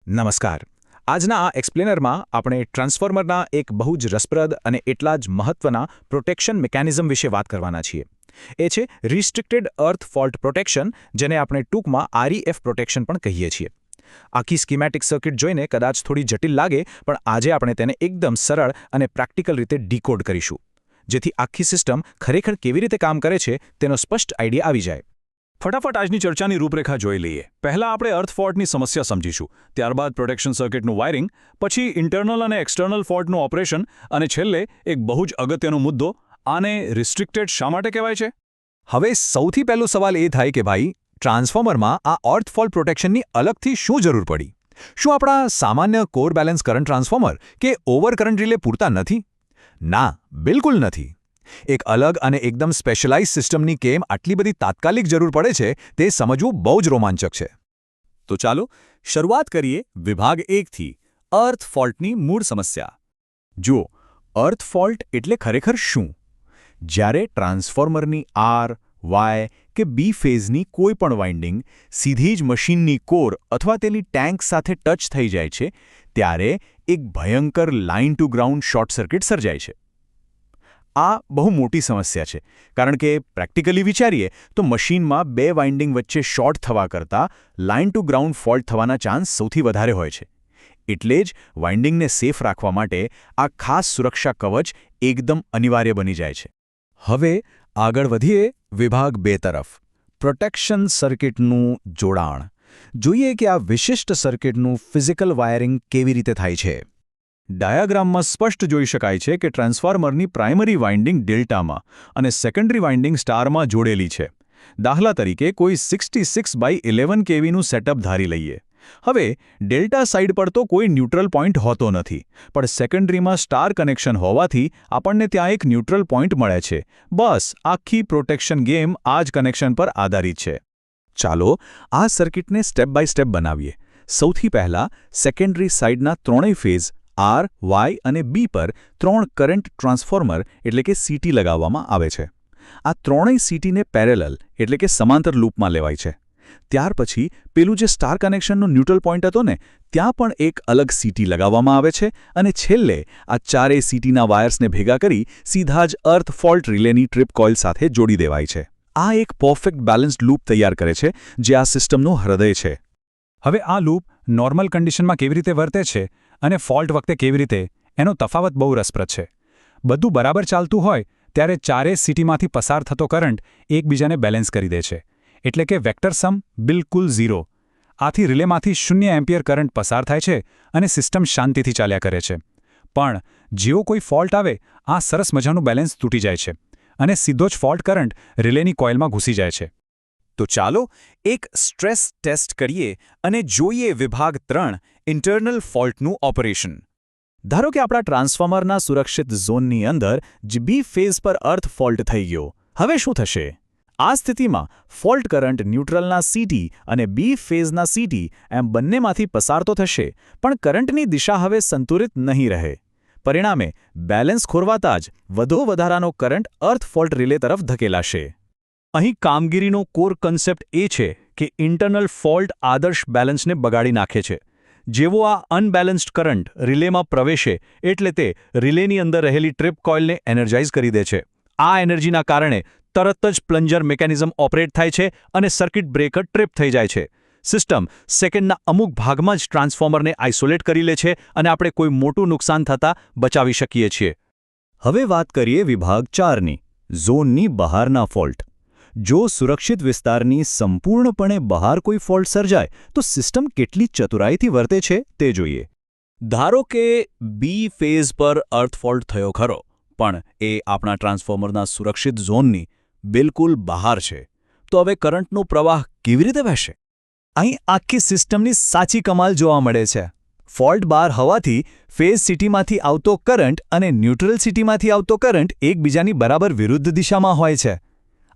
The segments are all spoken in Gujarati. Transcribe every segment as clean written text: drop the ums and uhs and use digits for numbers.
નમસ્કાર. આજના આ એક્સપ્લેનરમાં આપણે ટ્રાન્સફોર્મરના એક બહુ જ રસપ્રદ અને એટલા જ મહત્વના પ્રોટેક્શન મિકેનિઝમ વિશે વાત કરવાના છીએ. એ છે રિસ્ટ્રિક્ટેડ અર્થ ફોલ્ટ પ્રોટેક્શન, જેને આપણે ટૂંકમાં REF પ્રોટેક્શન પણ કહીએ છીએ. આખી સ્કીમેટિક સર્કિટ જોઈને કદાચ થોડી જટિલ લાગે, પણ આજે આપણે તેને એકદમ સરળ અને પ્રેક્ટિકલ રીતે ડીકોડ કરીશું, જેથી આખી સિસ્ટમ ખરેખર કેવી રીતે કામ કરે છે તેનો સ્પષ્ટ આઈડિયા આવી જાય. ફટાફટ આજની ચર્ચાની રૂપરેખા જોઈ લઈએ. પહેલા આપણે અર્થ ફોલ્ટની સમસ્યા સમજીશું, ત્યારબાદ પ્રોટેક્શન સર્કિટનું વાયરિંગ, પછી ઇન્ટરનલ અને એક્સટર્નલ ફોલ્ટનું ઓપરેશન, અને છેલ્લે એક બહુ જ અગત્યનો મુદ્દો, આને રિસ્ટ્રિક્ટેડ શા માટે કહેવાય છે? હવે સૌથી પહેલો સવાલ એ થાય કે ભાઈ, ટ્રાન્સફોર્મરમાં આ અર્થ ફોલ્ટ પ્રોટેક્શનની અલગથી શું જરૂર પડી? શું આપણા સામાન્ય કોર બેલેન્સ કરંટ ટ્રાન્સફોર્મર કે ઓવરકરન્ટ રિલે પૂરતા નથી? ના, બિલકુલ નથી. એક અલગ અને એકદમ સ્પેશિયલાઇઝ સિસ્ટમની કેમ આટલી બધી તાત્કાલિક જરૂર પડે છે તે સમજવું બહુ જ રોમાંચક છે. તો ચાલો શરૂઆત કરીએ વિભાગ 1થી, અર્થ ફોલ્ટની મૂળ સમસ્યા. જુઓ, અર્થ ફોલ્ટ એટલે ખરેખર શું? જ્યારે ટ્રાન્સફોર્મરની આર, વાય કે બી ફેઝની કોઈ પણ વાઇન્ડિંગ સીધી જ મશીનની કોર અથવા તેની ટેન્ક સાથે ટચ થઈ જાય છે, ત્યારે એક ભયંકર line to ground short circuit સર્જાય છે. આ બહુ મોટી સમસ્યા છે, કારણ કે પ્રેક્ટિકલી વિચારીએ તો મશીનમાં બે વાઇન્ડિંગ વચ્ચે શોર્ટ થવા કરતાં લાઇન ટુ ગ્રાઉન્ડ ફોલ્ટ થવાના ચાન્સ સૌથી વધારે હોય છે. એટલે જ વાઇન્ડિંગને સેફ રાખવા માટે આ ખાસ સુરક્ષા કવચ એકદમ અનિવાર્ય બની જાય છે. હવે આગળ વધીએ વિભાગ 2 તરફ, પ્રોટેક્શન સર્કિટનું જોડાણ. જોઈએ કે આ વિશિષ્ટ સર્કિટનું ફિઝિકલ વાયરિંગ કેવી રીતે થાય છે. ડાયાગ્રામમાં સ્પષ્ટ જોઈ શકાય છે કે ટ્રાન્સફોર્મરની પ્રાઇમરી વાઇન્ડિંગ ડેલ્ટામાં અને સેકન્ડરી વાઇન્ડિંગ સ્ટારમાં જોડેલી છે. દાખલા તરીકે કોઈ 66/11 kVનું સેટઅપ ધારી લઈએ. હવે ડેલ્ટા સાઇડ પર તો કોઈ ન્યુટ્રલ પોઇન્ટ હોતો નથી, પણ સેકન્ડરીમાં સ્ટાર કનેક્શન હોવાથી આપણને ત્યાં એક ન્યુટ્રલ પોઇન્ટ મળે છે. બસ આખી પ્રોટેક્શન ગેમ આ જ કનેક્શન પર આધારિત છે. ચાલો આ સર્કિટને સ્ટેપ બાય સ્ટેપ બનાવીએ. સૌથી પહેલાં સેકન્ડરી સાઇડના ત્રણેય ફેઝ આર, વાય અને બી પર 3 કરંટ ટ્રાન્સફોર્મર એટલે કે CT લગાવવામાં આવે છે. આ ત્રણેય CTને પેરેલલ એટલે કે સમાંતર લૂપમાં લેવાય છે. ત્યાર પછી પેલું જે સ્ટાર કનેક્શનનો ન્યુટ્રલ પોઇન્ટ હતો ને, ત્યાં પણ એક અલગ CT લગાવવામાં આવે છે, અને છેલ્લે આ ચારેય CTના વાયર્સને ભેગા કરી સીધા જ અર્થ ફોલ્ટ રિલેની ટ્રિપ કોઇલ સાથે જોડી દેવાય છે. આ એક પરફેક્ટ બેલેન્સ્ડ લૂપ તૈયાર કરે છે, જે આ સિસ્ટમનું હૃદય છે. હવે આ લૂપ નોર્મલ કન્ડિશનમાં કેવી રીતે વર્તે છે અને ફોલ્ટ વખતે કેવી રીતે, એનો તફાવત બહુ રસપ્રદ છે. બધું બરાબર ચાલતું હોય ત્યારે ચારેય CTમાંથી પસાર થતો કરંટ એકબીજાને બેલેન્સ કરી દે છે, એટલે કે વેક્ટર સમ બિલકુલ 0. આથી રિલેમાંથી 0 એમ્પિયર કરંટ પસાર થાય છે અને સિસ્ટમ શાંતિથી ચાલ્યા કરે છે. પણ જેવો કોઈ ફોલ્ટ આવે, આ સરસ મજાનું બેલેન્સ તૂટી જાય છે અને સીધો જ ફોલ્ટ કરંટ રિલેની કોઇલમાં ઘૂસી જાય છે. તો ચાલો એક સ્ટ્રેસ ટેસ્ટ કરીએ અને જોઈએ વિભાગ 3, ઇન્ટરનલ ફોલ્ટનું ઓપરેશન. ધારો કે આપણા ટ્રાન્સફોર્મરના સુરક્ષિત ઝોનની અંદર જ બી ફેઝ પર અર્થ ફોલ્ટ થઈ ગયો. હવે શું થશે? આ સ્થિતિમાં ફોલ્ટ કરંટ ન્યુટ્રલના CT અને બી ફેઝના CT એમ બંનેમાંથી પસાર તો થશે, પણ કરંટની દિશા હવે સંતુલિત નહીં રહે. પરિણામે બેલેન્સ ખોરવાતા જ વધારાનો કરંટ અર્થ ફોલ્ટ રિલે તરફ ધકેલાશે. અહીં કામગીરીનો કોર કન્સેપ્ટ એ છે કે ઇન્ટરનલ ફોલ્ટ આદર્શ બેલેન્સને બગાડી નાખે છે. જેવો આ અનબેલેન્સ્ડ કરંટ રિલેમાં પ્રવેશે એટલે તે રિલેની અંદર રહેલી ટ્રિપ કોઇલને એનર્જાઇઝ કરી દે છે. આ એનર્જીના કારણે તરત જ પ્લન્જર મિકેનિઝમ ઓપરેટ થાય છે અને સર્કિટ બ્રેકર ટ્રિપ થઈ જાય છે. સિસ્ટમ સેકન્ડના અમુક ભાગમાં જ ટ્રાન્સફોર્મરને આઇસોલેટ કરી લે છે અને આપણે કોઈ મોટું નુકસાન થતાં બચાવી શકીએ છીએ. હવે વાત કરીએ વિભાગ 4ની, ઝોનની બહારના ફોલ્ટ. જો સુરક્ષિત વિસ્તારની સંપૂર્ણપણે બહાર કોઈ ફોલ્ટ સર્જાય તો સિસ્ટમ કેટલી ચતુરાઈથી વર્તે છે તે જોઈએ. ધારો કે બી ફેઝ પર અર્થ ફોલ્ટ થયો ખરો, પણ એ આપણા ટ્રાન્સફોર્મરના સુરક્ષિત ઝોનની બિલકુલ બહાર છે. તો હવે કરંટનો પ્રવાહ કેવી રીતે વહેશે? અહીં આખી સિસ્ટમની સાચી કમાલ જોવા મળે છે. ફોલ્ટ બહાર હોવાથી ફેઝ CTમાંથી આવતો કરંટ અને ન્યુટ્રલ CTમાંથી આવતો કરંટ એકબીજાની બરાબર વિરુદ્ધ દિશામાં હોય છે.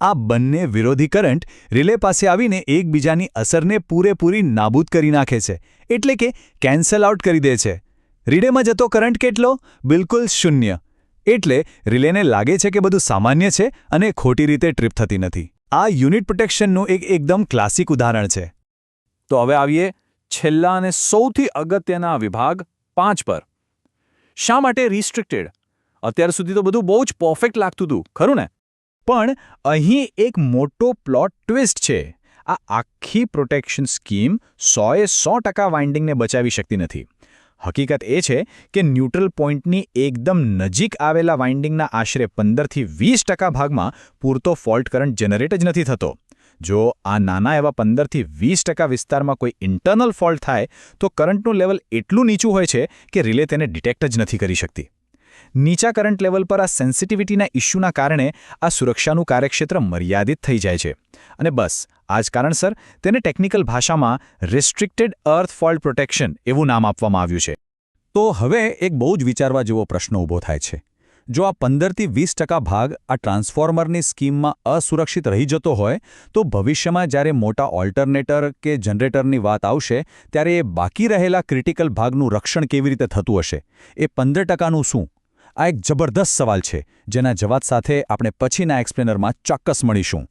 આ બંને વિરોધી કરંટ રિલે પાસે આવીને એકબીજાની અસરને પૂરેપૂરી નાબૂદ કરી નાખે છે, એટલે કે કેન્સલ આઉટ કરી દે છે. રિલેમાં જતો કરંટ કેટલો? બિલકુલ 0. એટલે રિલેને લાગે છે કે બધું સામાન્ય છે અને ખોટી રીતે ટ્રિપ થતી નથી. આ યુનિટ પ્રોટેક્શનનું એકદમ ક્લાસિક ઉદાહરણ છે. તો હવે આવીએ છેલ્લા અને સૌથી અગત્યના વિભાગ 5 પર. શા માટે રિસ્ટ્રિક્ટેડ? અત્યાર સુધી તો બધું બહુ જ પરફેક્ટ લાગતું હતું, ખરું ને? પણ અહીં એક મોટો પ્લોટ ટ્વિસ્ટ છે. આ આખી પ્રોટેક્શન સ્કીમ 100% વાઇન્ડિંગને બચાવી શકતી નથી. હકીકત એ છે કે ન્યુટ્રલ પોઇન્ટની એકદમ નજીક આવેલા વાઇન્ડિંગના આશરે 15થી 20% ભાગમાં પૂરતો ફોલ્ટ કરંટ જનરેટ જ નથી થતો. જો આ નાના એવા 15થી 20% વિસ્તારમાં કોઈ ઇન્ટરનલ ફોલ્ટ થાય તો કરંટનું લેવલ એટલું નીચું હોય છે કે રિલે તેને ડિટેક્ટ જ નથી કરી શકતી. નીચા કરંટ લેવલ પર આ સેન્સિટિવિટીના ઇશ્યુના કારણે આ સુરક્ષાનું કાર્યક્ષેત્ર મર્યાદિત થઈ જાય છે. અને બસ આ જ કારણસર તેને ટેકનિકલ ભાષામાં રિસ્ટ્રિક્ટેડ અર્થ ફોલ્ટ પ્રોટેક્શન એવું નામ આપવામાં આવ્યું છે. તો હવે એક બહુ જ વિચારવા જેવો પ્રશ્ન ઊભો થાય છે. જો આ 15થી 20% ભાગ આ ટ્રાન્સફોર્મરની સ્કીમમાં અસુરક્ષિત રહી જતો હોય તો ભવિષ્યમાં જ્યારે મોટા ઓલ્ટરનેટર કે જનરેટરની વાત આવશે ત્યારે એ બાકી રહેલા ક્રિટિકલ ભાગનું રક્ષણ કેવી રીતે થતું હશે? એ 15%નું શું? આ એક જબરદસ્ત સવાલ છે જેના જવાબ સાથે આપણે પછીના એક્સપ્લેનરમાં ચોક્કસ મળીશું.